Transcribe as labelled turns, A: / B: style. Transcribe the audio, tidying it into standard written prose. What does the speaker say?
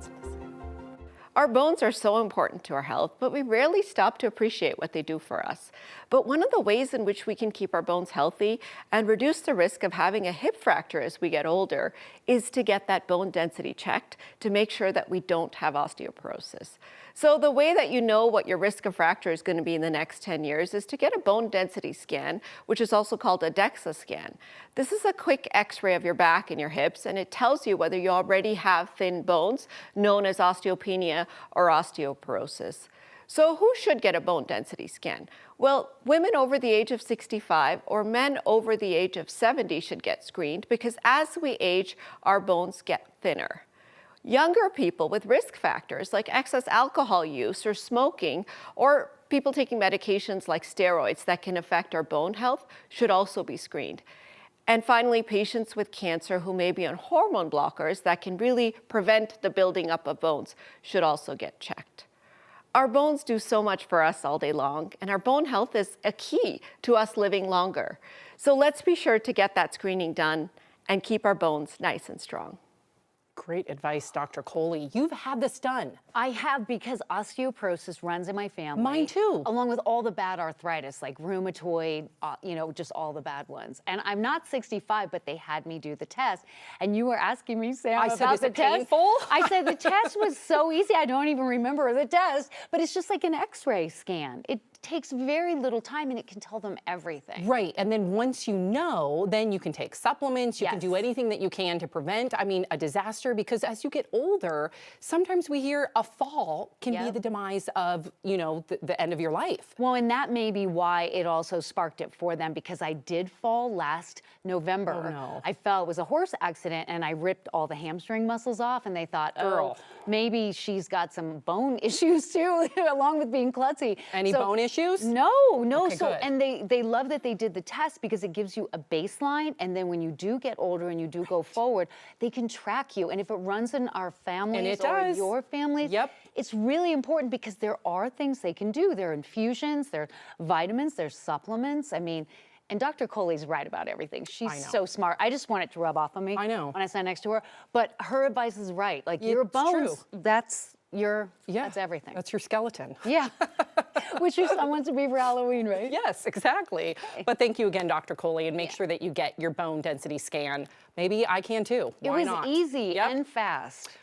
A: Let's listen.
B: Our bones are so important to our health, but we rarely stop to appreciate what they do for us. But one of the ways in which we can keep our bones healthy and reduce the risk of having a hip fracture as we get older is to get that bone density checked to make sure that we don't have osteoporosis. So the way that you know what your risk of fracture is going to be in the next 10 years is to get a bone density scan, which is also called a DEXA scan. This is a quick x-ray of your back and your hips, and it tells you whether you already have thin bones, known as osteopenia or osteoporosis. So who should get a bone density scan? Well, women over the age of 65 or men over the age of 70 should get screened because as we age, our bones get thinner. Younger people with risk factors like excess alcohol use or smoking, or people taking medications like steroids that can affect our bone health should also be screened. And finally, patients with cancer who may be on hormone blockers that can really prevent the building up of bones should also get checked. Our bones do so much for us all day long, and our bone health is a key to us living longer. So let's be sure to get that screening done and keep our bones nice and strong.
A: Great advice, Dr. Kohli. You've had this done.
C: I have because osteoporosis runs in my family.
A: Mine too.
C: Along with all the bad arthritis, like rheumatoid, just all the bad ones. And I'm not 65, but they had me do the test. And you were asking me, Sam,
A: I
C: about
A: said, is
C: the
A: it
C: test.
A: painful?
C: I said the test was so easy. I don't even remember the test, but it's just like an X-ray scan. It takes very little time and it can tell them everything.
A: Right, and then once you know, then you can take supplements, you can do anything that you can to prevent, a disaster, because as you get older, sometimes we hear a fall can be the demise of, the end of your life.
C: Well, and that may be why it also sparked it for them, because I did fall last November.
A: Oh, no.
C: I fell, it was a horse accident, and I ripped all the hamstring muscles off, and they thought,
A: Girl.
C: oh, maybe she's got some bone issues too, along with being klutzy.
A: Any bone issues?
C: No.
A: Okay,
C: So,
A: good.
C: and they love that they did the test because it gives you a baseline, and then when you do get older and you do go forward, they can track you. And if it runs in our families or your families, it's really important because there are things they can do. There are infusions, there are vitamins, there's supplements. And Dr. Kohli's right about everything. She's so smart. I just want it to rub off on me.
A: I know.
C: When I stand next to her. But her advice is right. Like your bones, that's everything.
A: That's your skeleton.
C: Yeah. Which is someone to be for Halloween, right?
A: Yes, exactly. But thank you again, Dr. Kohli, and make sure that you get your bone density scan. Maybe I can too. Why not?
C: It was easy and fast.